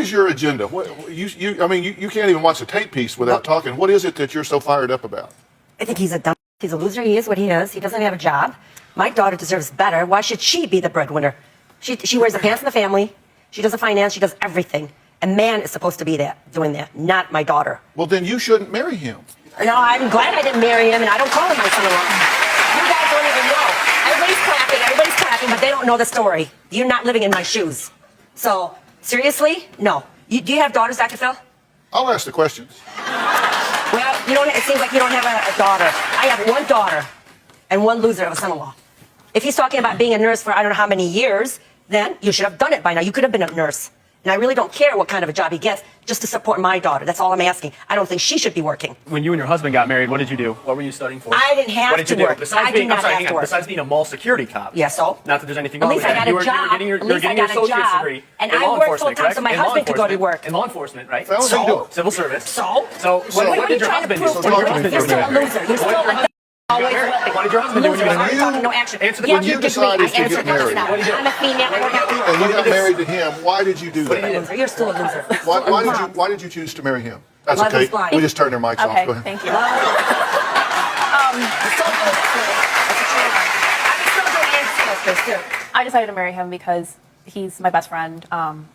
is your agenda? I mean, you can't even watch a tape piece without talking. What is it that you're so fired up about? I think he's a loser. He is what he is. He doesn't have a job. My daughter deserves better. Why should she be the breadwinner? She wears the pants in the family. She does the finance. She does everything. A man is supposed to be doing that, not my daughter. Well, then you shouldn't marry him. No, I'm glad I didn't marry him, and I don't call him my son-in-law. You guys don't even know. Everybody's clapping, but they don't know the story. You're not living in my shoes. So, seriously? No. Do you have daughters, Dr. Phil? I'll ask the questions. Well, it seems like you don't have a daughter. I have one daughter and one loser of a son-in-law. If he's talking about being a nurse for I don't know how many years, then you should have done it by now. You could have been a nurse. And I really don't care what kind of a job he gets, just to support my daughter. That's all I'm asking. I don't think she should be working. When you and your husband got married, what did you do? What were you studying for? I didn't have to work. Besides being a mall security cop. Yeah, so? Not that there's anything wrong with that. At least I got a job. You were getting your associate's degree and in I law worked enforcement, full-time so my husband could go to work. In law enforcement, right? So? Civil service. So what did your husband do? You're still a loser. You're still always what did your husband do when you got married? No action. When you decided to get married, I'm a female. and you got married to him, why did you do that? You're still a loser. Why did you choose to marry him? That's okay. We just turned their mics off. Go ahead. Thank you. I decided to marry him because he's my best friend.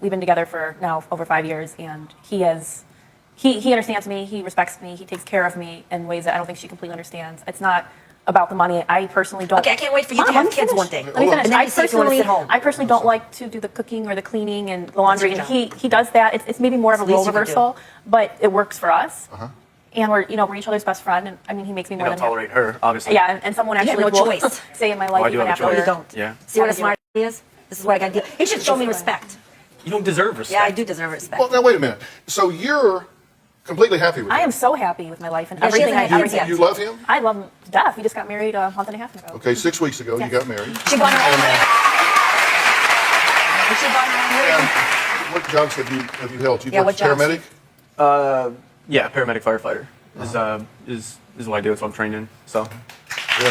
We've been together for now over 5 years, and he understands me, he respects me, he takes care of me in ways that I don't think she completely understands. It's not about the money. I personally don't. Okay, I can't wait for you to have kids one day. Let me finish. And then you say if you want to sit home. I personally don't like to do the cooking or the cleaning and the laundry, and he does that. It's maybe more of a role reversal, but it works for us. And we're each other's best friend, and I mean, he makes me more than happy. You don't tolerate her, obviously. Yeah, and someone actually will stay in my life even after. No, you don't. Yeah. See what a smart he is? This is what I got to do. He should show me respect. You don't deserve respect. Yeah, I do deserve respect. Well, now wait a minute. So you're completely happy with him? I am so happy with my life and everything I ever did. You love him? I love him to death. We just got married a month and a half ago. Okay, 6 weeks ago you got married. She won her own way. She won her own way. What jobs have you held? You what jobs? Paramedic? Yeah, paramedic firefighter is what I do. It's what I'm trained in. So. Yeah.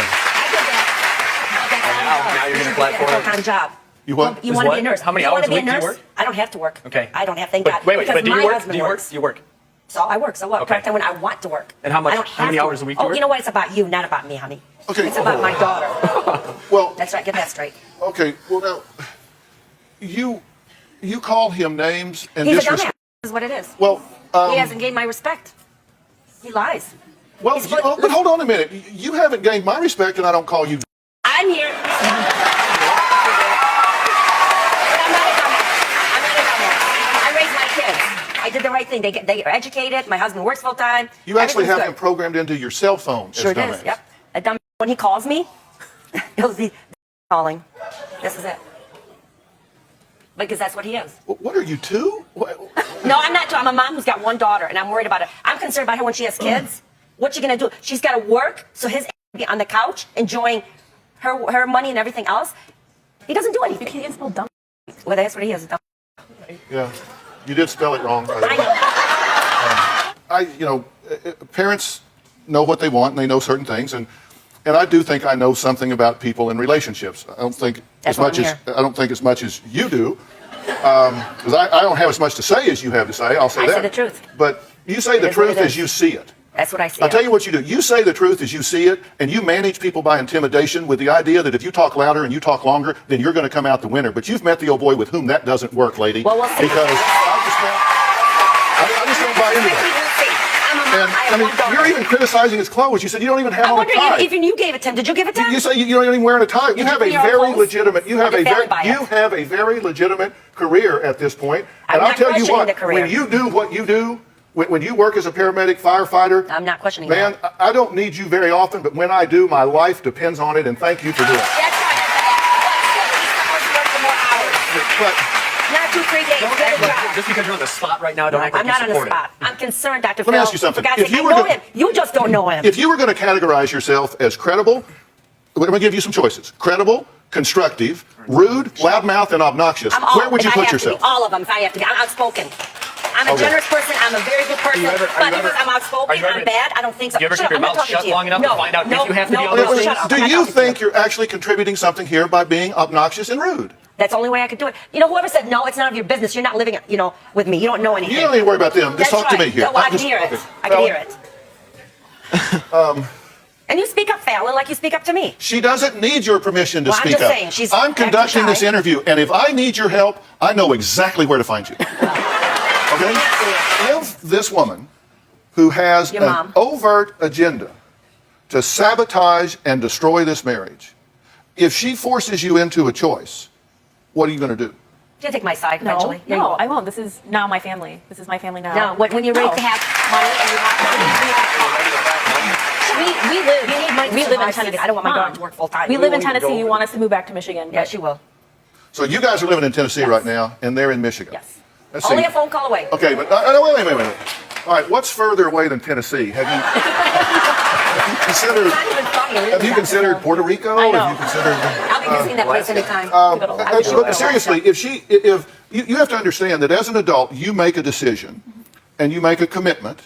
Now you're gonna clap for it. Full-time job. You what? You want to be a nurse? How many hours a week do you work? I don't have to work. Okay. I don't have. Thank God. Wait. But do you work? Do you work? So I work. So what? Okay. Part-time when I want to work. And how much? I don't How many have to hours a week work. do you work? You know what? It's about you, not about me, honey. Okay. It's about my daughter. Well. That's right. Get that straight. Okay. Well, now, you call him names and He's a disrespect. dumbass. Is what it is. Well. He hasn't gained my respect. He lies. Well, but hold on a minute. You haven't gained my respect, and I don't call you. I'm here. I'm not a dumbass. I raised my kids. I did the right thing. They are educated. My husband works full time. You actually have Everything's him programmed into your cell phone. Sure as it dumbass. is. Yep. A dumb. When he calls me, he'll be calling. This is it. Because that's what he is. What are you, two? No, I'm not. I'm a mom who's got one daughter, and I'm worried about her. I'm concerned about her when she has kids. What's she gonna do? She's got to work, so his be on the couch enjoying her money and everything else. He doesn't do anything. You can't spell dumb. Well, that's what he is. Dumb. Yeah, you did spell it wrong. I know. Parents know what they want, and they know certain things, and I do think I know something about people and relationships. I don't think as much as you do, because I don't have as much to say as you have to say. I'll say that. I say the truth. But you say the truth as you see it. That's what I see. I'll tell you what you do. You say the truth as you see it, and you manage people by intimidation with the idea that if you talk louder and you talk longer, then you're going to come out the winner. But you've met the old boy with whom that doesn't work, lady. Well, we'll see. Because I just don't buy into that. And, I mean, you're even criticizing his clothes. You said you don't even have on a tie. I'm wondering if even you gave it to him. Did you give it to him? You say you're not even wearing a tie. You have a very legitimate. You have a very legitimate career at this point. And I'll tell you what. When you do what you do. When you work as a paramedic, firefighter, I'm not questioning man, that. I don't need you very often, but when I do, my life depends on it, and thank you for doing it. That's right. But not 2-3 days. Just because you're on the spot right now, don't act like I'm not on the support spot. I'm concerned, Dr. Phil. Let me ask you something. For God's If sake, you I were know to- him. You just don't know him. if you were going to categorize yourself as credible, I'm going to give you some choices. Credible, constructive, rude, loudmouth, and obnoxious. Where would you put yourself? All of them, if I have to be. I'm outspoken. I'm a generous person. I'm a very good person. But because I'm outspoken, I'm bad. I don't think so. Do you ever keep your mouth shut long enough to find out if you have to be on those things? Do you think you're actually contributing something here by being obnoxious and rude? That's the only way I could do it. Whoever said, no, it's none of your business. You're not living, with me. You don't know anything. You don't need to worry about them. Just That's talk to right. me here. No, I can hear it. Okay. I can hear it. And you speak up, Fallon, like you speak up to me. She doesn't need your permission to Well, I'm speak just up. saying, she's I'm conducting this acting shy. interview, and if I need your help, I know exactly where to find you. Okay? If this woman, who has Your an mom. overt agenda to sabotage and destroy this marriage, if she forces you into a choice, what are you going to do? You'll take my side No, eventually. Yeah, you no, will. I won't. This is now my family. This is my family now. No, when you're ready No. to have money and you have We live. you need money to We live in survive, Tennessee. Stephen. I don't want my Mom, daughter to work full time. We live in won't even go Tennessee. You over want us to move back to Michigan? Yeah, but- she will. So you guys are living in Tennessee Yes. right now, and they're in Michigan. Yes. Let's Only see. a phone call away. Okay, but wait. All right, what's further away than Tennessee? Have you considered? It's not even funny. Have you considered Puerto Rico? I know. Have you considered? I'll be visiting that place anytime. But seriously, if you have to understand that as an adult, you make a decision, and you make a commitment,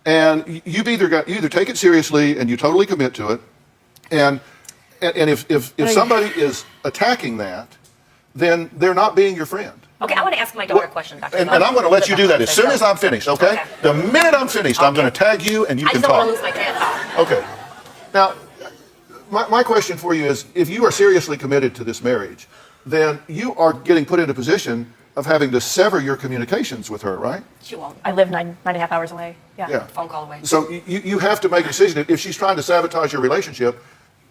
and you either take it seriously and you totally commit to it, and if somebody is attacking that, then they're not being your friend. Okay, I want to ask my daughter a question, Dr. And Phil. I'm going to let you do that as soon as I'm finished, okay? Okay. The minute I'm finished, I'm going to tag you and you I can just don't talk. want to lose my train of thought. Okay. Now, my question for you is, if you are seriously committed to this marriage, then you are getting put in a position of having to sever your communications with her, right? She won't. I live 9.5 hours away. Yeah. Yeah. Phone call away. So you have to make a decision. If she's trying to sabotage your relationship,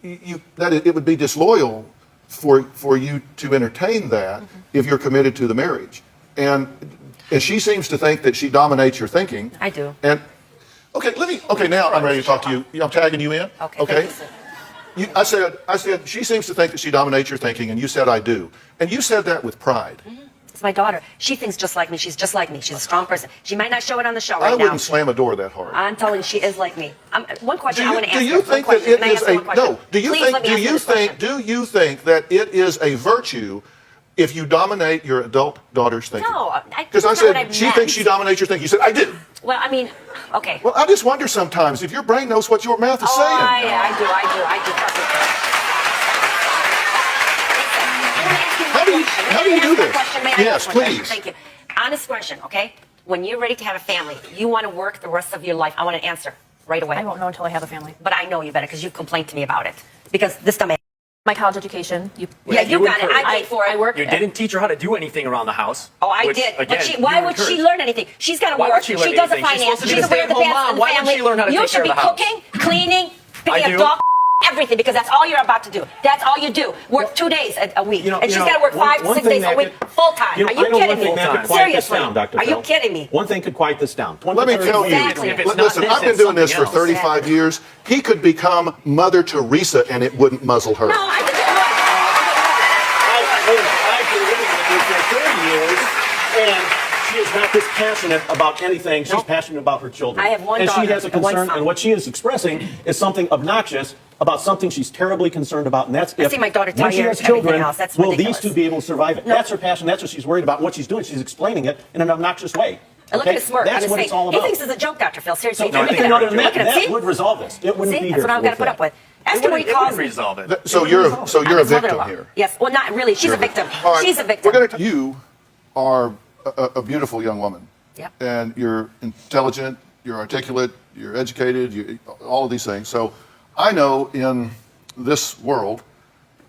it would be disloyal for you to entertain that if you're committed to the marriage. And she seems to think that she dominates your thinking. I do. And okay, now I'm ready to talk to you. I'm tagging you in. Okay. Okay. Thank you, sir. I said she seems to think that she dominates your thinking, and you said I do. And you said that with pride. It's my daughter. She thinks just like me. She's just like me. She's a strong person. She might not show it on the show I right now. wouldn't slam a door that hard. I'm telling you, she is like me. One question I want to ask Do her. you One think that question. it Can I is ask her a one question? no? Do you Please think? let me Do answer you this think? question. Do you think that it is a virtue if you dominate your adult daughter's thinking? No, Because I that's not what I said she meant. thinks she dominates your thinking. You said I do. Well, I mean, okay. Well, I just wonder sometimes if your brain knows what your mouth is saying. I do. Trust me. How do you do this? Question, may I Yes, ask one please. question? Thank you. Honest question, okay? When you're ready to have a family, you want to work the rest of your life. I want an answer right away. I won't know until I have a family. But I know you better because you've complained to me about it. Because this dumb. My college education. Yeah, you you got it. encouraged. I paid for it. I work. You didn't teach her how to do anything around the house. Oh, I which, did. Again, But why would she learn anything? She's got to Why work. would she learn does the anything? She's finance. supposed to be She's the aware of the stay-at-home past mom. and the Why would family. she learn how to you take should care be of the house? cooking, cleaning, picking I a do. dog, everything, because that's all you're about to do. That's all you do. Work 2 days a week. And she's got to work 5 to 6 days a week full time. You know, Are I you know kidding one thing me? that could quiet this Seriously. down, Dr. Are you Phil. kidding me? One thing could quiet this down. Let me tell you. Exactly. If it's not Listen, this, I've been it's doing this for something else. 35 years. He could become Mother Teresa, and it wouldn't muzzle her. No, I didn't. I've been living with her for 30 years, and she is not this passionate about anything. She's passionate about her children. I have one and daughter she has a and one concern, son. and what she is expressing is something obnoxious about something she's terribly concerned about, and that's I if see my daughter tell when she you has everything children, else. That's will ridiculous. these two be able to survive it? No. That's her passion. That's what she's worried about. What she's doing, she's explaining it in an obnoxious way. And look at his smirk on That's his what face. it's all He about. thinks it's a joke, Dr. Phil. Seriously. So I anything think other than Look that, at him. that See? would resolve this. It wouldn't See, be that's here what I've got to with put that. up with. Ask him what he It calls wouldn't me. resolve it. So you're a I'm his victim mother-in-law. here. Yes. Well, not really. She's a victim. All right, She's a victim. You are a beautiful young woman. Yep. And you're intelligent, you're articulate, you're educated, all of these things. So I know in this world,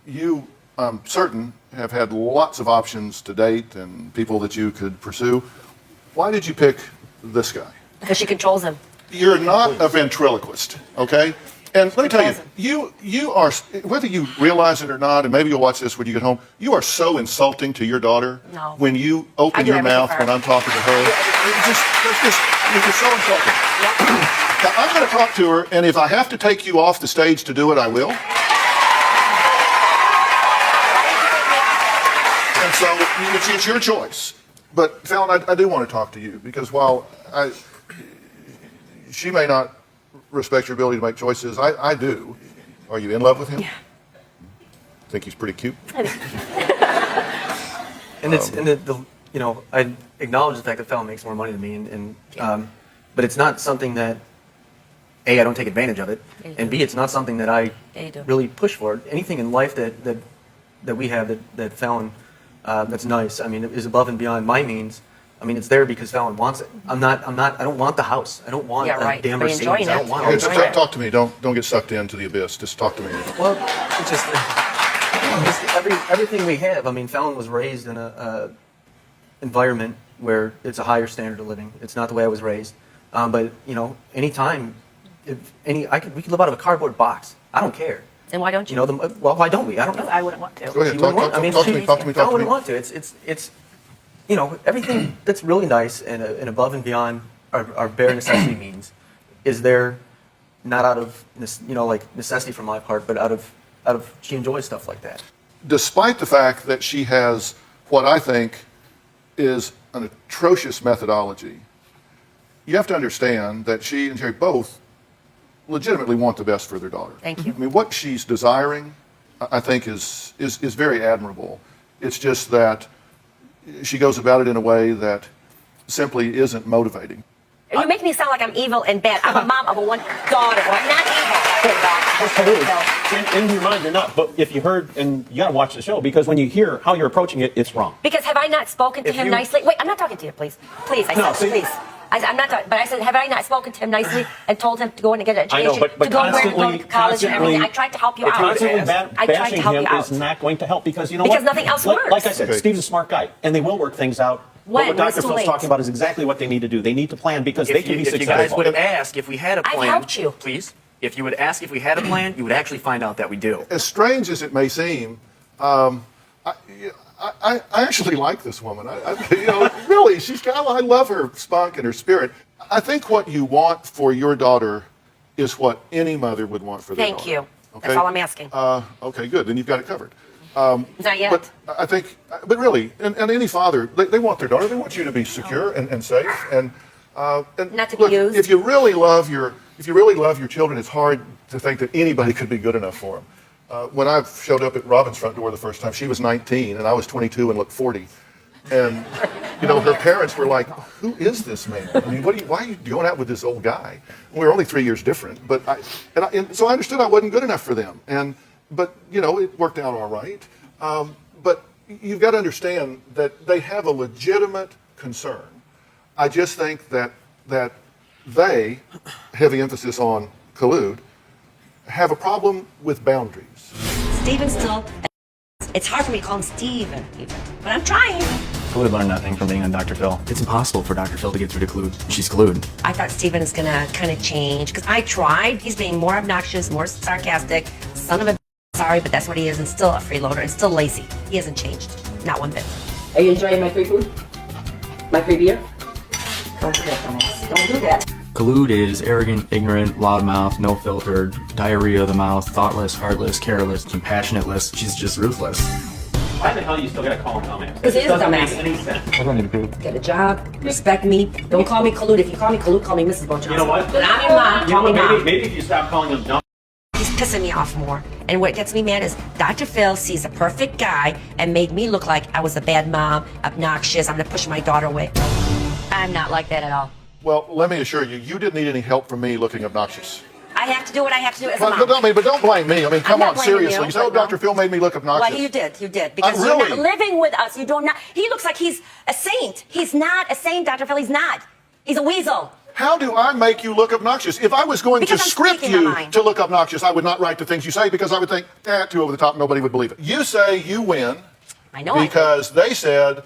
you, I'm certain, have had lots of options to date and people that you could pursue. Why did you pick this guy? Because she controls him. You're not a ventriloquist, okay? And let me tell you, you are, whether you realize it or not, and maybe you'll watch this when you get home, you are so insulting to your daughter No. when you I open do your everything mouth for her. when I'm talking to her. You're so insulting. Now, I'm going to talk to her, and if I have to take you off the stage to do it, I will. And so it's your choice. But, Fallon, I do want to talk to you, because while she may not respect your ability to make choices, I do. Are you in love with him? Yeah. Think he's pretty cute? And it's and I acknowledge the fact that Fallon makes more money than me, but it's not something that A, I don't take advantage of it, Yeah, you and do. B, it's not something that I Yeah, you do. really push for. Anything in life that we have that Fallon that's nice. I mean, it is above and beyond my means. I mean, it's there because Fallon wants it. I don't want the house. I don't want Yeah, right. damn Are you Mercedes. enjoying I don't it? want Are you all Just this enjoying crap. talk to me. Don't get sucked into the abyss. Just talk to me. Well, it's just everything we have. I mean, Fallon was raised in a environment where it's a higher standard of living. It's not the way I was raised. But you know, anytime, we could live out of a cardboard box. I don't care. Then why don't you? You know, well, why don't we? I don't know. I wouldn't want to. Go ahead. She Talk wouldn't want- I mean, to she- me. Talk to me. I Talk to wouldn't me. want to. It's you know, everything that's really nice and above and beyond our bare necessity means is there not out of like necessity for my part, but out of she enjoys stuff like that. Despite the fact that she has what I think is an atrocious methodology, you have to understand that she and Jerry both legitimately want the best for their daughter. Thank you. I mean, what she's desiring, I think, is very admirable. It's just that she goes about it in a way that simply isn't motivating. You make me sound like I'm evil and bad. I'm a mom of one daughter. I'm not evil. In your mind, you're not. But if you heard, and you got to watch the show, because when you hear how you're approaching it, it's wrong. Because have I not spoken to If him you- nicely? Wait, I'm not talking to you, please. Please, I No, said, see- please. I'm not talking, but I said, have I not spoken to him nicely and told him to go in and get an I education, know, but to go where to go constantly, to college and everything? I tried to help you out. Constantly I tried to bashing help him you out. is not going to help because you know Because what? nothing else like, works. Like I said, Okay. Steve's a smart guy, and they will work things out. When? But When what it's Dr. too Phil's late. talking about is exactly what they need to do. They need to plan because they can be if you successful. guys would have asked if we had a I've plan, helped you. please. If you would ask if we had a plan, you would actually find out that we do. As strange as it may seem, I actually like this woman. Really, I love her spunk and her spirit. I think what you want for your daughter is what any mother would want for their Thank daughter. you. Okay? That's all I'm asking. Okay, good. Then you've got it covered. Not yet. But I think, but really, and any father, they want their daughter. They want you to be secure and safe. And Not to be look, used. if you really love your children, it's hard to think that anybody could be good enough for them. When I showed up at Robin's front door the first time, she was 19 and I was 22 and looked 40. And her parents were like, "Who is this man? I mean, why are you going out with this old guy?" And we were only 3 years different, but so I understood I wasn't good enough for them. But it worked out all right. But you've got to understand that they have a legitimate concern. I just think that they, heavy emphasis on collude, have a problem with boundaries. Steven still, it's hard for me to call him Steven, even. But I'm trying. I would have learned nothing from being on Dr. Phil. It's impossible for Dr. Phil to get through to Collude. She's Collude. I thought Steven is going to kind of change, because I tried. He's being more obnoxious, more sarcastic, son of a sorry, but that's what he is, and still a freeloader, and still lazy. He hasn't changed. Not one bit. Are you enjoying my free food? My free beer? Don't do that, dumbass. Don't do that. Collude is arrogant, ignorant, loudmouth, no filter, diarrhea of the mouth, thoughtless, heartless, careless, compassionateless. She's just ruthless. Why the hell do you still got to call him dumbass? Because he is a doesn't dumbass. make any sense. Get a job, respect me. Don't call me collude. If you call me collude, call me Mrs. Bojohnson. You know what? But I'm your mom. Call me mom. Maybe if you stop calling him dumb. He's pissing me off more. And what gets me mad is Dr. Phil sees a perfect guy and made me look like I was a bad mom, obnoxious. I'm going to push my daughter away. I'm not like that at all. Well, let me assure you, you didn't need any help from me looking obnoxious. I have to do what I have to do as a But mom. don't blame me. I mean, come not on, blaming seriously. you, You say, "Oh, but no. Dr. Phil made me look obnoxious." Well, you did. Because really? you're not living with us. You do not. He looks like he's a saint. He's not a saint, Dr. Phil. He's not. He's a weasel. How do I make you look obnoxious? If I was going Because to I'm script speaking you my mind. to look obnoxious, I would not write the things you say because I would think, too over the top, nobody would believe it. You say you win I know. because they said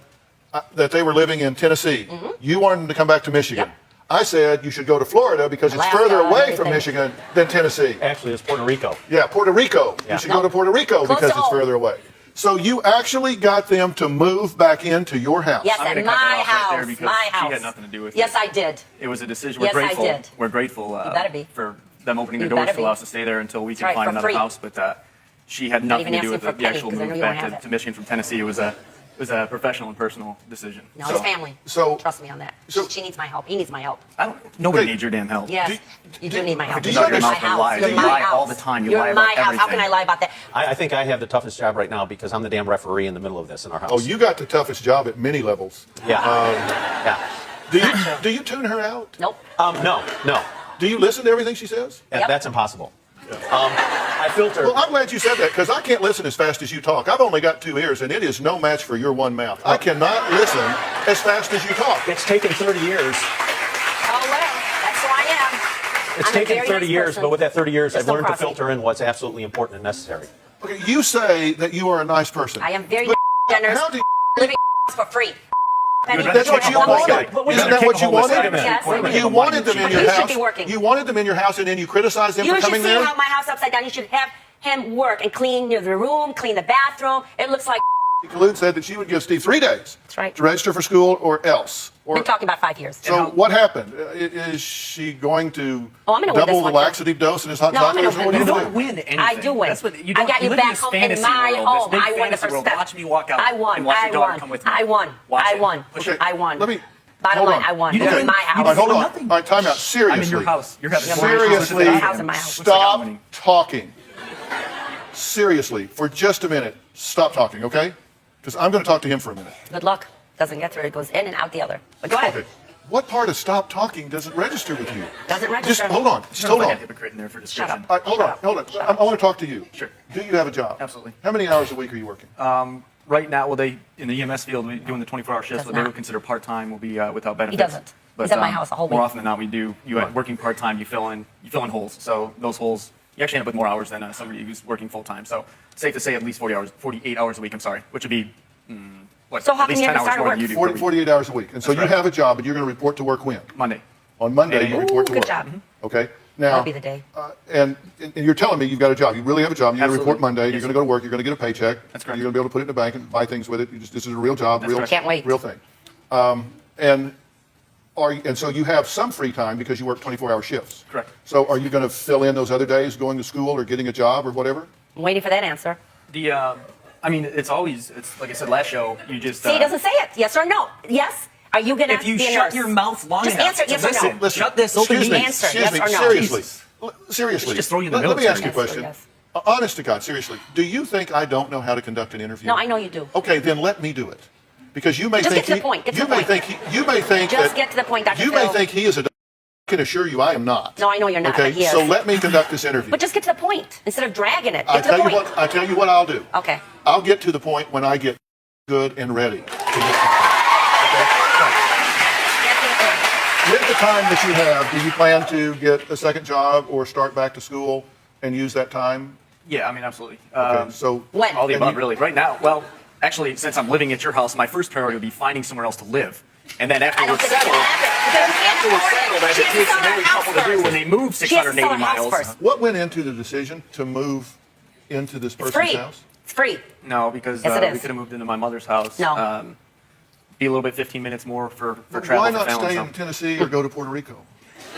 that they were living in Tennessee. You wanted them to come back to Michigan. Yep. I said you should go to Florida because it's Alaska further and away everything. from Michigan than Tennessee. Actually, it's Puerto Rico. Yeah, Puerto Rico. Yeah. You should go to Puerto Rico Close because to it's home. further away. So you actually got them to move back into your house. Yes, I'm at gonna my cut that off right house. there because My she house. had nothing to do with Yes, it. I did. It was a decision. Yes, We're I grateful. did. We're grateful better be. for them opening You their doors better to be. allow us to stay there until we That's can right, find for another free. house. But she had Not nothing even to do asking with for the actual penny, 'cause I know move you don't back have to, it. to Michigan from Tennessee. It was a professional and personal decision. No, So, his family. so- Trust me on that. so- she needs my help. He needs my help. Nobody Okay. needs your damn help. Yes, you do need my help. do you You're understand- my house. lies. You're You my lie house. all the time. You You're lie my about house. How can everything. I lie about that? I think I have the toughest job right now because I'm the damn referee in the middle of this in our house. Oh, you got the toughest job at many levels. Yeah. Do you tune her out? Nope. No. Do you listen to everything she says? Yep. That's impossible. my filter. Well, I'm glad you said that because I can't listen as fast as you talk. I've only got 2 ears, and it is no match for your one mouth. I cannot listen as fast as you talk. It's taken 30 years. Oh, well, that's who I am. It's I'm a taken very 30 nice years, person. but with that 30 years, Just I've don't learned to cross me. filter in what's absolutely important and necessary. Okay, you say that you are a nice person. I am very But generous. How do you, Living for free. that's what you wanted. But wait a Isn't minute, that what kick you a homeless wanted? guy. Yes, I You do. wanted them in your You should house. be working. You wanted them in your house, and then you criticized them You for should coming see there. how my house upside down. You should have him work and clean the room, clean the bathroom. It looks like Collude said that she would give Steve 3 days That's right. to register for school or else. been talking about 5 years. So what happened? Is she going to Oh, I'm gonna win double this the one, too. laxative dose in his hot No, I'm chocolate? gonna What win are you this gonna one. do? win anything. I do win. That's what you I don't. got you live in back this home in fantasy my world, home. This big I won the fantasy first world. step. Watch me walk out. I won. And watch I your daughter won. come with me. I won. Watch I it. won. Push it. I won. Let me. Bottom hold line, on. I won. You You're didn't in my win. house. All right, hold You on. did nothing. All right, time out. Seriously. I'm in your house. You're having Seriously, My house in my house. stop talking. Seriously, for just a minute, stop talking, okay? Because I'm going to talk to him for a minute. Good luck. Doesn't get through. It goes in and out the other. But go ahead. Okay. What part of stop talking doesn't register with you? Doesn't Just register. hold on. Just hold like on. a hypocrite in there for Shut description. up. All right, hold on. I want to talk to you. Sure. Do you have a job? Absolutely. How many hours a week are you working? Right now, well, they in the EMS field, we doing the 24-hour shifts. Does What they not. would consider part-time will be without benefits. doesn't. He's at my house a whole More week. often than not, we do. You working part-time, you fill in holes. So those holes, you actually end up with more hours than somebody who's working full-time. So safe to say at least 48 hours a week. I'm sorry, which would be what? So how at come least you 10 never hours started more than work? you do. 40, per week. 48 hours a week. And so you right. have a job, but you're going to report to work when? Monday. On Monday, you report to good work. job. Okay. Now, That'll be the day. And you're telling me you've got a job. You really have a job. You're going to report Absolutely. Monday. You're Yes, going to go to work. You're going to get a paycheck. That's correct. You're going to be able to put it in the bank and buy things with it. This is a real job. That's Real, correct. Can't wait. Real thing. And so you have some free time because you work 24-hour shifts. Correct. So are you going to fill in those other days going to school or getting a job or whatever? I'm waiting for that answer. I mean, it's like I said last show. You just See, he doesn't say it. Yes or no? Yes? Are you going to if you be a shut nurse? your mouth long Just enough answer to yes or no. listen, Listen, shut this open excuse me, Answer, excuse yes me, or no. seriously. Jesus. Seriously. Just throw you in the Let me ask military. you a question. Yes. Honest to God, seriously. Do you think I don't know how to conduct an interview? No, I know you do. Okay, then let me do it. Because you may Just think get to the point. Get to you the may point. think you may think Just that get to the point, Dr. You may Phil. think he is a I can assure you I am not. No, I know you're not, Okay, but he is. so let me conduct this interview. But just get to the point instead of dragging it. I Get to the tell you point. what I tell you what I'll do. Okay. I'll get to the point when I get good and ready. To get to the point. Get to the point. With the time that you have, do you plan to get a second job or start back to school and use that time? Yeah, I mean, absolutely. Okay, so When? All the And above, you- really. Right now, well, actually, since I'm living at your house, my first priority would be finding somewhere else to live. And then after I we're don't think that's settled, gonna happen. after we're settled, as She it has to takes sell an her married house couple to do first. when they move She has to 680 sell her house miles. first. what went into the decision to move into this It's person's free. house? It's free. No, because Yes, it is. we could have moved into my mother's house. No. Be a little bit 15 minutes more for Why travel not for Fallon. stay so. in Tennessee or go to Puerto Rico?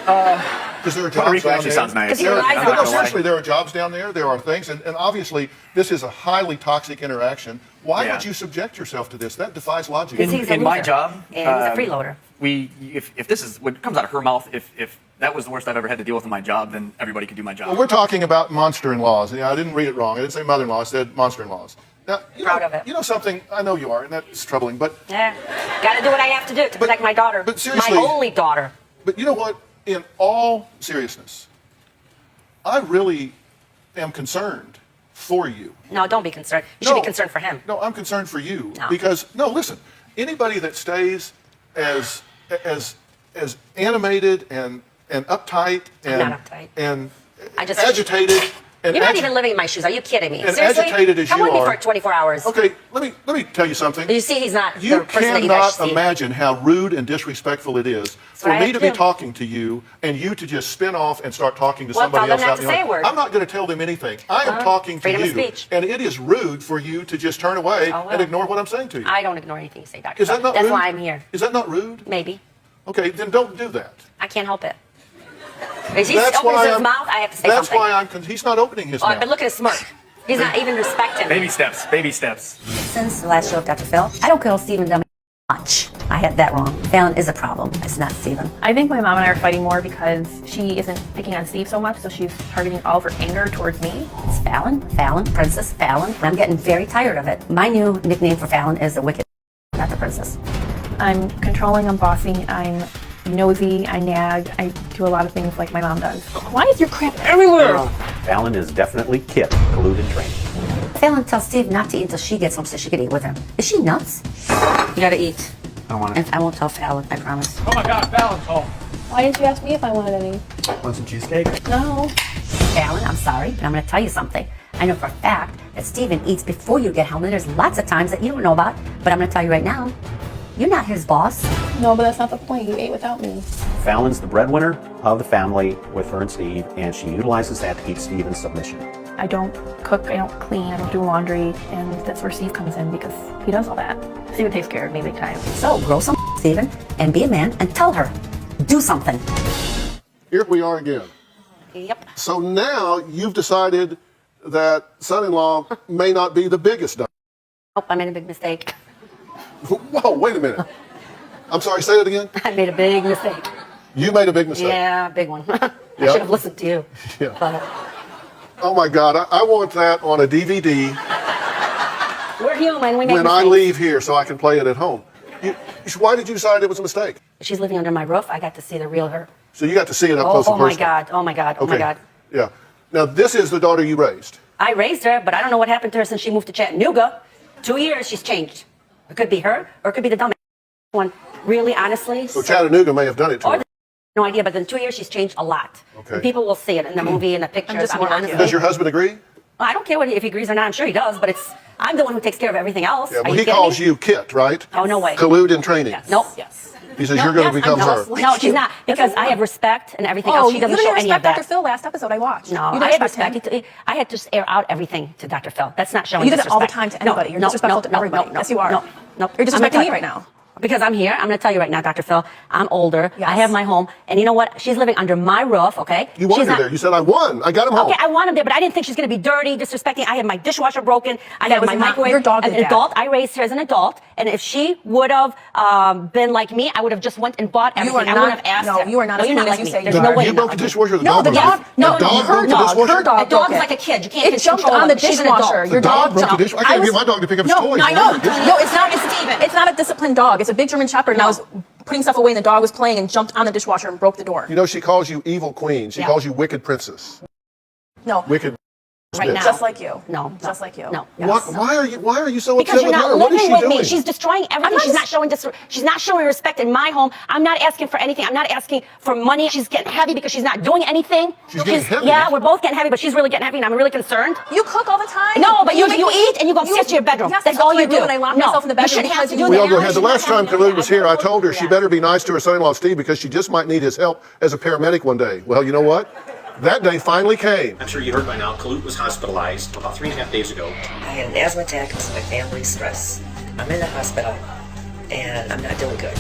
Because there are jobs Puerto Rico down actually there. sounds nice. Because he relies I'm on not No, gonna lie. seriously, there are jobs down there. There are things, and obviously this is a highly toxic interaction. Why Yeah. would you subject yourself to this? That defies logic. Because he's a In my loser. job, And he's a freeloader. If this is what comes out of her mouth, if that was the worst I've ever had to deal with in my job, then everybody could do my job. Well, we're talking about monster-in-laws. Yeah, I didn't read it wrong. I didn't say mother-in-law. I said monster-in-laws. Now, Proud of it. You know something? I know you are, and that's troubling. But Yeah. Got to do what I have to do to protect my daughter. but seriously- my only daughter. you know what? In all seriousness, I really am concerned for you. No, don't be concerned. You should be concerned for him. No, I'm concerned for you No. because listen. Anybody that stays as animated and uptight and not uptight. and I just- agitated and You're not even living in my shoes. Are you kidding me? and Seriously? agitated as Come you with me are. for 24 hours. Okay, let me tell you something. You see, he's not You the person that you guys cannot see. imagine how rude and disrespectful it is for what I me have to to be do. talking to you and you to just spin off and start talking to Well, somebody tell else them not out to in the say a yard. word. I'm not going to tell them anything. I am talking to freedom of you, speech. and it is rude for you to just turn away Oh, well. and ignore what I'm saying to you. I don't ignore anything you say, Dr. Is that Phil. not That's rude? why I'm here. Is that not rude? Maybe. Okay, then don't do that. I can't help it. If he That's opens why his I'm, mouth, I have to say that's something. why he's not opening his Oh, mouth. but look at his smirk. He's not even respecting me. Baby steps, baby steps. Since the last show of Dr. Phil, I don't call Stephen dumb much. I had that wrong. Fallon is a problem. It's not Stephen. I think my mom and I are fighting more because she isn't picking on Steve so much, so she's targeting all of her anger towards me. It's Fallon, Princess Fallon. And I'm getting very tired of it. My new nickname for Fallon is the Wicked, not the Princess. I'm controlling, I'm bossy, I'm nosy, I nag, I do a lot of things like my mom does. Why is your crap everywhere? Fallon is definitely Kit, collude in training. Fallon tells Steve not to eat until she gets home so she can eat with him. Is she nuts? You gotta eat. I want And I won't tell Fallon, I promise. Oh my God, Fallon's home. Why didn't you ask me if I wanted any? Want some cheesecake? No. Fallon, I'm sorry, but I'm gonna tell you something. I know for a fact that Steven eats before you get home, and there's lots of times that you don't know about, but I'm gonna tell you right now, you're not his boss. No, but that's not the point. You ate without me. Fallon's the breadwinner of the family with her and Steve, and she utilizes that to keep Steve in submission. I don't cook, I don't clean, I don't do laundry, and that's where Steve comes in because he does all that. Steven takes care of me big time. So grow some Steven and be a man and tell her, do something. Here we are again. Yep. So now you've decided that son-in-law may not be the biggest dump. Oh, I made a big mistake. Whoa, wait a minute. I'm sorry, say that again? I made a big mistake. You made a big mistake. Yeah, big one. I Yeah. should have listened to you. Yeah. But Oh my God, I want that on a DVD we're human. We make when I mistakes. leave here so I can play it at home. Why did you decide it was a mistake? She's living under my roof. I got to see the real her. So you got to see it up Oh, close and oh my personal. God. Oh my God. Oh my Okay. God. Yeah. Now this is the daughter you raised. I raised her, but I don't know what happened to her since she moved to Chattanooga. 2 years, she's changed. It could be her, or it could be the dumb one. Really, honestly. So Chattanooga may have done it to Or her. no idea, but in 2 years, she's changed a lot. Okay. And people will see it in the movie, in the pictures. just I mean, more like honestly. Does your husband agree? Well, I don't care if he agrees or not. I'm sure he does, but I'm the one who takes care of everything else. Yeah, Are well, you he kidding calls me? you Kit, right? Oh, no way. Collude in training. Nope. Yes. He says No, you're going to yes, become I'm her. just- No, she's not, because I have respect and everything else. She doesn't you show didn't any of respect that. Dr. Phil last episode I watched. No, you didn't I had respect respect. him. I had to just air out everything to Dr. Phil. That's not showing You do that all the disrespect. time to anybody. You're disrespectful to everybody. Yes, you are. No, no. You're disrespecting I'm gonna me right now. Because I'm here. I'm going to tell you right now, Dr. Phil. I'm older. Yes. I have my home. And you know what? She's living under my roof, okay? You wanted She's her not- there. You said, I won. I got him home. Okay, I want him there, but I didn't think she's going to be dirty, disrespecting. I had my dishwasher broken. I That had was my not- microwave. your dog As did an that. adult, I raised her as an adult. And if she would have been like me, I would have just went and bought everything. are I not- wouldn't have asked no, her. you are not as you're clean not as like you me. say There's you no are. way You you're broke not the like me. dishwasher. The No, dog the broke dog. it. No, The dog her broke the dog. dishwasher? Her dog A dog's broke like a it. kid. You can't It just jumped control on the him. She's an dishwasher. adult. Your The dog dog broke the jumped. dishwasher. I can't get my dog to pick up his No, toys. I know. No, No, it's not. It's not a disciplined dog. It's a big German Shepherd, and I was putting stuff away, and the dog was playing and jumped on the dishwasher and broke the door. You know, she calls you evil queen. She Yeah. calls you wicked princess. No, Wicked Right bitch. now. just like you. No. Just like you. No. Why are you so Because upset you're with not her? What is living she with doing? me. She's destroying everything. not She's just- she's not showing respect in my home. I'm not asking for anything. I'm not asking for money. She's getting heavy because she's not doing anything. She's getting heavy? Yeah, we're both getting heavy, but she's really getting heavy, and I'm really concerned. You cook all the time. No, but you make eat me- and you go upstairs to your bedroom. Yes, That's all what you I do. And I lock No, myself in the you bedroom. shouldn't have because to you- do We that. all go Now ahead. The she's last not time having Kalud was here, I told her she Yeah. better be nice to her son-in-law Steve because she just might need his help as a paramedic one day. Well, you know what? That day finally came. I'm sure you heard by now, Kalute was hospitalized about 3.5 days ago. I had an asthma attack because of my family stress. I'm in the hospital, and I'm not doing good.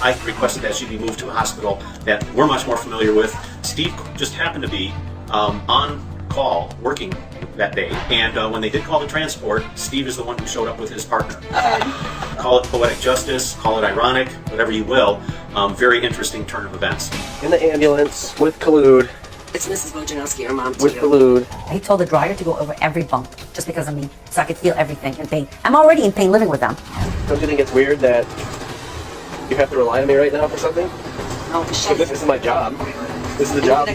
I requested that she be moved to a hospital that we're much more familiar with. Steve just happened to be on call working that day, and when they did call the transport, Steve is the one who showed up with his partner. Call it poetic justice, call it ironic, whatever you will. Very interesting turn of events. In the ambulance with Kalud, It's Mrs. Wojciechowski, her mom, with too. Kalud. I told the dryer to go over every bump just because of me, so I could feel everything in pain. I'm already in pain living with them. Don't you think it's weird that you have to rely on me right now for something? No, Because this is my job. This is the job.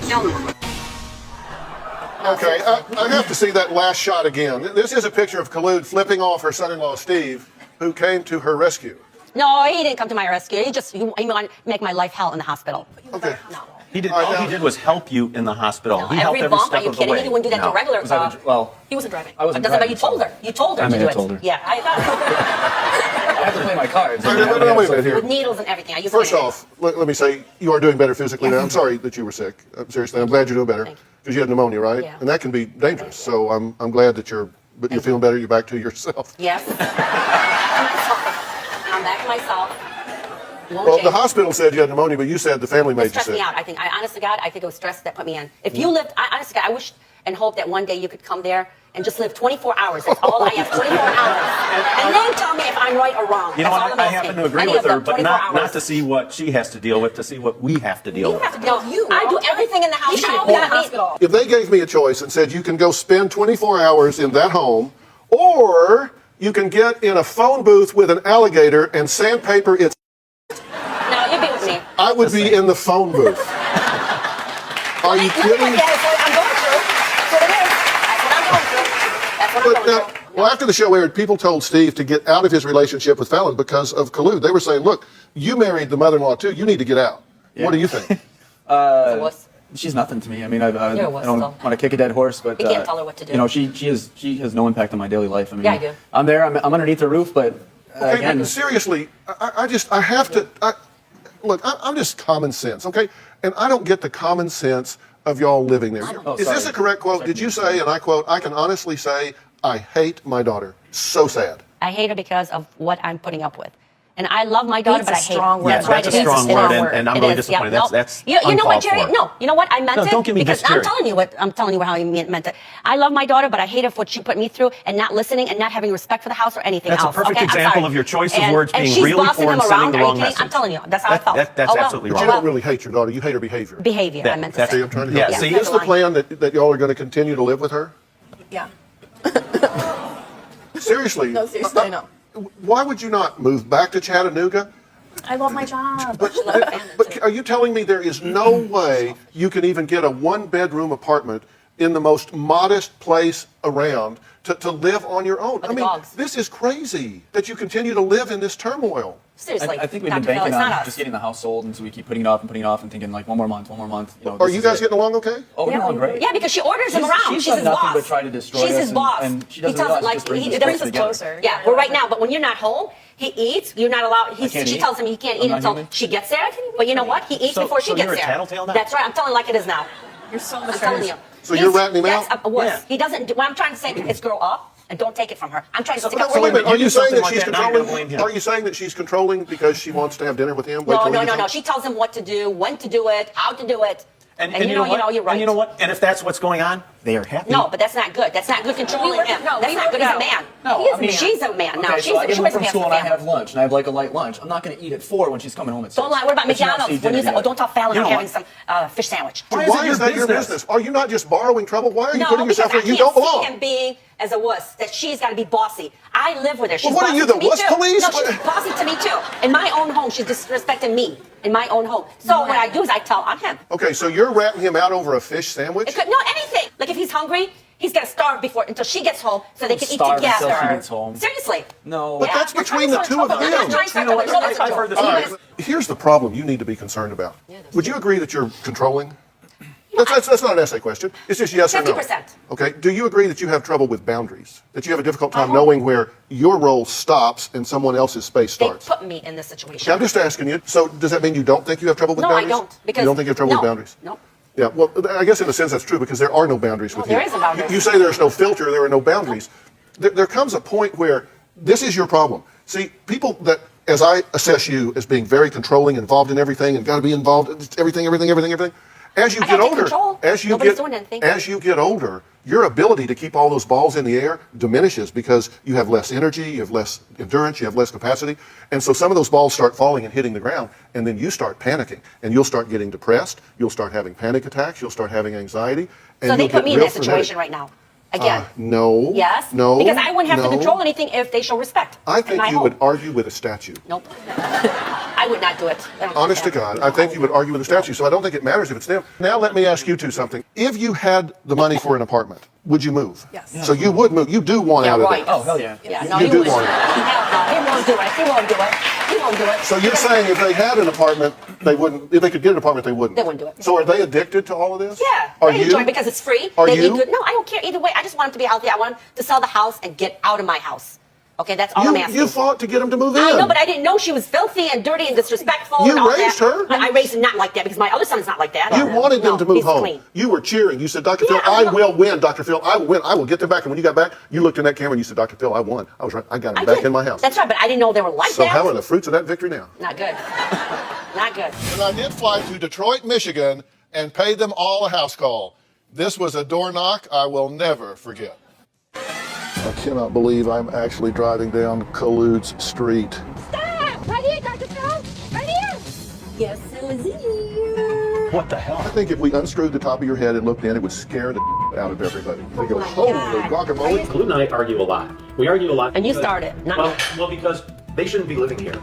Okay, I have to see that last shot again. This is a picture of Kalud flipping off her son-in-law Steve, who came to her rescue. No, he didn't come to my rescue. He wanted to make my life hell in the hospital. Okay. No. He did. All right, All now- he did was help you in the hospital. No, He helped every every bump, step are you of the kidding way. me? He wouldn't do that to No. regular. Was that well, He wasn't driving. I wasn't It doesn't matter. driving, You told her. You told her I to may do have it. told her. Yeah, I thought I have to play my cards. Wait a minute, wait a minute here. with needles and everything. I used First to off, let me say you are doing better physically now. I'm sorry that you were sick. Seriously, I'm glad you're doing better Thank you. because you had pneumonia, right? Yeah. And that can be dangerous. So I'm glad that you're feeling better. You're back to yourself. Yes. I'm back to myself. Won't Well, the change. hospital said you had pneumonia, but you said the family It made you stressed sick. me out. I think, honest to God, I think it was stress that put me in. If you lived, honest to God, I wish and hope that one day you could come there and just live 24 hours. That's all I have, 24 hours. And then tell me if I'm right or wrong. You know That's all what? I'm I asking. happen to agree Any with of her, them, but 24 not hours. to see what she has to deal with, to see what we have to deal You with. have to deal. I do everything in the house. You should now. be in the Not me. hospital. If they gave me a choice and said you can go spend 24 hours in that home, or you can get in a phone booth with an alligator and sandpaper its, No, you'd be with me. I would be in the phone booth. Are you Look at kidding? what that is what I'm going through. So Well, after the show aired, people told Steve to get out of his relationship with Fallon because of collude. They were saying, look, you married the mother-in-law too. You need to get out. Yeah. What do you think? She's nothing to me. I mean, I You're a wuss, don't though. want to kick a dead horse, but You can't tell her what to do. You know, she has no impact on my daily life. I mean, Yeah, I do. I'm there. I'm underneath the roof, but Okay, again, but seriously, I have to. Look, I'm just common sense, okay? And I don't get the common sense of y'all living there. Is this sorry. a correct quote? Did you say, and I quote, I can honestly say, I hate my daughter. So sad. I hate her because of what I'm putting up with. And I love my daughter, Hate's but I a hate strong her. word. That's right. That's a it is strong word, and I'm It really is. disappointed. Yeah, That's you know what, uncalled Jerry? for. No, you know what? I meant No, it. don't give me because this, I'm Jerry. telling you how I meant it. I love my daughter, but I hate her for what she put me through and not listening and not having respect for the house or anything That's a else. perfect okay? I'm example sorry. of your choice of And- words and being she's really bossing poor him and sending around. the Are you wrong kidding? message. I'm telling you, that's how I felt. That's Oh, well. absolutely But wrong. you don't really hate your daughter. You hate her behavior. Behavior, I meant to That's- say. See, I'm trying to Yeah, help. see, Is the plan that y'all are going to continue to live with her? Yeah. Seriously. No, seriously, I know. Why would you not move back to Chattanooga? I love my job. But are you telling me there is no way you can even get a one-bedroom apartment in the most modest place around to live on your own? With I the mean, dogs. this is crazy that you continue to live in this turmoil. Seriously. I think we've been Dr. Phil, banking it's not on us. just getting the house sold, and so we keep putting it off and thinking like one more month. You know, Are this you is guys it. getting along okay? Oh, we're Yeah, doing we- great. Yeah, because she orders him She's- around. she's She's done his nothing boss. but try to destroy She's us, his boss. and she He doesn't tells realize like it just brings he us doesn't closer closer. Yeah, we're right now, but when you're not home, he eats. You're not allowed. I can't She eat. tells him he can't I'm eat not until human. she gets there. But you know what? He eats So- before she so gets you're a there. tattletale now? That's right. I'm telling like it is now. You're so I'm telling you. So you're ratting him that's out? a wuss. Yeah. He doesn't. What I'm trying to say is grow up and don't take it from her. I'm trying to stick up So for wait a you. minute, are You you do saying something that like she's that, now you're gonna controlling? blame him. Are you saying that she's controlling because she wants to have dinner with him? Wait No, till he no, gets no, no. home? She tells him what to do, when to do it, how to do it. And you know, you're right. And you know what? And if that's what's going on, they are happy. No, but that's not good. That's not good controlling him. That's not good as a man. No, He is I mean- she's a man now. Okay, She's so I get she home was a from man school for and I family. have lunch, and I have like a light lunch. I'm not going to eat at 4 when she's coming home at 6. Don't lie. What about Let's not McDonald's? see When you dinner say, oh, together. don't tell Fallon You I'm know having some fish sandwich. Why is it is your that your business? business? Are you not just borrowing trouble? Why are you No, putting because yourself I where you can't don't see belong? him being as a wuss. That she's got to be bossy. I live with her. She's Well, what are bossy you, the to me wuss too. police? No, she's What- bossy to me too. In my own home, she's disrespecting me. In my own home. So what I do is I tell on him. Okay, so you're ratting him out over a fish sandwich? It could, no, anything. Like if he's hungry, he's got to starve until she gets home so they can eat Starve together. until she gets home. Seriously. No. But that's you're between trying the to two of start trouble. them. I'm not trying to start You know trouble. what? I've heard this All He right, was- here's the problem you need to be concerned about. Would you agree that you're controlling? That's not an essay question. It's just yes or no. 50%. Okay. Do you agree that you have trouble with boundaries? That you have a difficult time knowing where your role stops and someone else's space They starts? put me in this situation. Okay, I'm just asking you. So does that mean you don't think you have trouble with No, I boundaries? don't. Because you don't think you have trouble no, with boundaries? No. Yeah, well, I guess in a sense that's true because there are no boundaries with there you. is a boundary. You say there's no filter, there are no boundaries. There comes a point where this is your problem. See, people that, as I assess you as being very controlling, involved in everything, and got to be involved in everything. As you I get gotta take older, control. Nobody's doing anything. as you get older, your ability to keep all those balls in the air diminishes because you have less energy, you have less endurance, you have less capacity, and so some of those balls start falling and hitting the ground, and then you start panicking, and you'll start getting depressed, you'll start having panic attacks, you'll start having anxiety, and So they you'll put get me in real that situation frenetic. right now. Again. No. Yes. No. Because I wouldn't have to no. control anything if they show respect. I in think my you home. would argue with a statue. Nope. I would not do it. I don't Honest to think God, that. I think you would argue with a statue, so I don't think it matters if it's them. Now let me ask you two something. If you had the money for an apartment, would you move? Yes. So you would move. You do want Yeah, out of right. there. Oh, hell yeah. Yeah, no, You he do wouldn't. want it. Hell no, he won't do it. He won't do it. He won't do it. So you're saying if they had an apartment, they wouldn't. If they could get an apartment, they wouldn't. They wouldn't do it. So are they addicted to all of this? Yeah, Are they you? enjoy it because it's free. Are they you? eat good. No, I don't care either way. I just want them to be healthy. I want them to sell the house and get out of my house. Okay, that's all I'm asking. You fought to get them to move in. I know, but I didn't know she was filthy and dirty and disrespectful. You and all raised that. her. I raised him not like that because my other son's not like that. You wanted them No, to move he's home. Clean. You were cheering. You said, Dr. Phil, Yeah, I I will win. Dr. Phil, I will win. I will get them back. And when you got back, you looked in that camera and you said, Dr. Phil, I won. I was right. I got them I back did. in my house. That's right, but I didn't know they were like So that. how are the fruits of that victory now? Not good. Not good. And I did fly to Detroit, Michigan, and paid them all a house call. This was a door knock I will never forget. I cannot believe I'm actually driving down Collude's Street. Stop! Right here, Dr. Phil. Right here. Yes, it was here. What the hell? I think if we unscrewed the top of your head and looked in, it would scare the out of everybody. They go, my holy God. guacamole. Collude and I argue a lot. We argue a lot. And you because- started, not well, me. well, because they shouldn't be living here.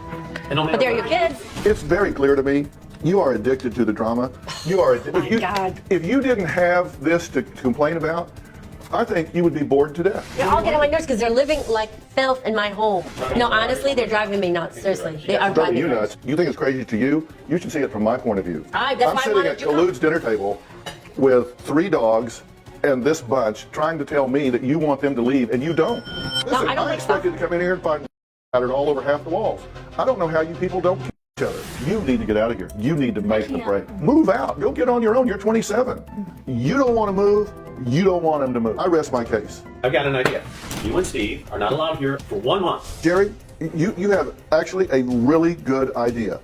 And no matter But they're your what- kids. It's very clear to me, you are addicted to the drama. You are addicted. My God. If you didn't have this to complain about, I think you would be bored to death. They're all getting on my nerves because they're living like filth in my home. No, honestly, they're driving me nuts. Seriously, they are driving me you nuts. nuts. You think it's crazy to you? You should see it from my point of view. All right, that's I'm why I sitting wanted at you to Kalud's dinner table with 3 dogs and this bunch trying to tell me that you want them to leave and you don't. Listen, I don't think expect you to come in here and find scattered all over half the walls. I don't know how you people don't kill each other. You need to get out of here. You need to make the break. Move out. Go get on your own. You're 27. You don't want to move. You don't want them to move. I rest my case. I've got an idea. You and Steve are not allowed here for 1 month. Jerry, you have actually a really good idea.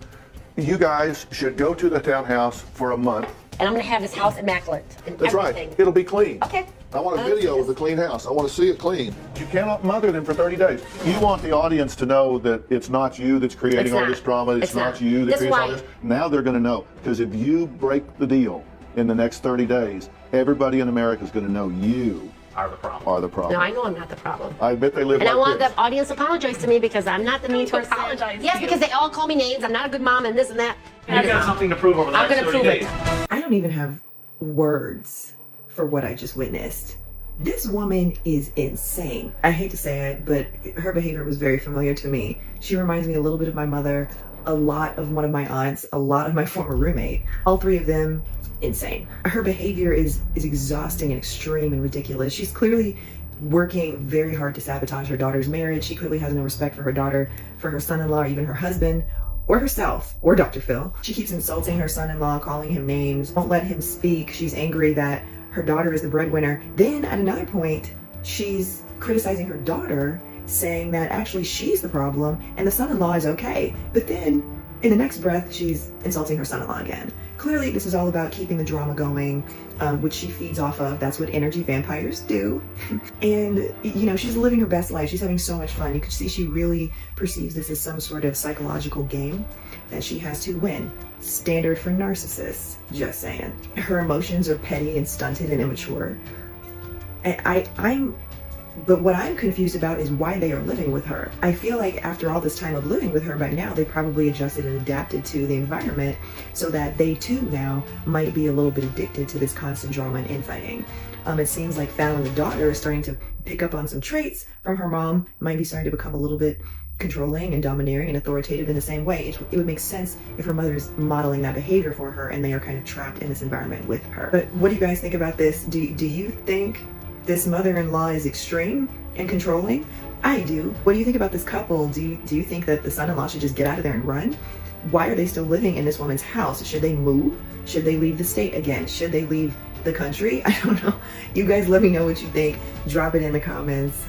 You guys should go to the townhouse for a month. And I'm going to have this house immaculate. And That's everything. right. It'll be clean. Okay. I want a video of the clean house. I want to see it clean. You cannot mother them for 30 days. You want the audience to know that it's not you that's creating It's all not. this drama. It's not not. you that That's creates all why- this. Now they're going to know. Because if you break the deal in the next 30 days, everybody in America is going to know you Are the problem. are the problem. No, I know I'm not the problem. I bet they live And I like want this. the audience to apologize to me because I'm not the mean To person. apologize Yes, to you. because they all call me names. I'm not a good mom and this and that. You've got something to prove over the I'm next gonna 30 prove it. days. I don't even have words for what I just witnessed. This woman is insane. I hate to say it, but her behavior was very familiar to me. She reminds me a little bit of my mother, a lot of one of my aunts, a lot of my former roommate. All 3 of them, insane. Her behavior is exhausting and extreme and ridiculous. She's clearly working very hard to sabotage her daughter's marriage. She clearly has no respect for her daughter, for her son-in-law, or even her husband, or herself, or Dr. Phil. She keeps insulting her son-in-law, calling him names, won't let him speak. She's angry that her daughter is the breadwinner. Then at another point, she's criticizing her daughter, saying that actually she's the problem and the son-in-law is okay. But then in the next breath, she's insulting her son-in-law again. Clearly, this is all about keeping the drama going, which she feeds off of. That's what energy vampires do. And, you know, she's living her best life. She's having so much fun. You can see she really perceives this as some sort of psychological game that she has to win. Standard for narcissists, just saying. Her emotions are petty and stunted and immature. But what I'm confused about is why they are living with her. I feel like after all this time of living with her by now, they probably adjusted and adapted to the environment so that they too now might be a little bit addicted to this constant drama and infighting. It seems like Fallon, the daughter, is starting to pick up on some traits from her mom, might be starting to become a little bit controlling and domineering and authoritative in the same way. It would make sense if her mother is modeling that behavior for her and they are kind of trapped in this environment with her. But what do you guys think about this? Do you think this mother-in-law is extreme and controlling? I do. What do you think about this couple? Do you think that the son-in-law should just get out of there and run? Why are they still living in this woman's house? Should they move? Should they leave the state again? Should they leave the country? I don't know. You guys let me know what you think. Drop it in the comments.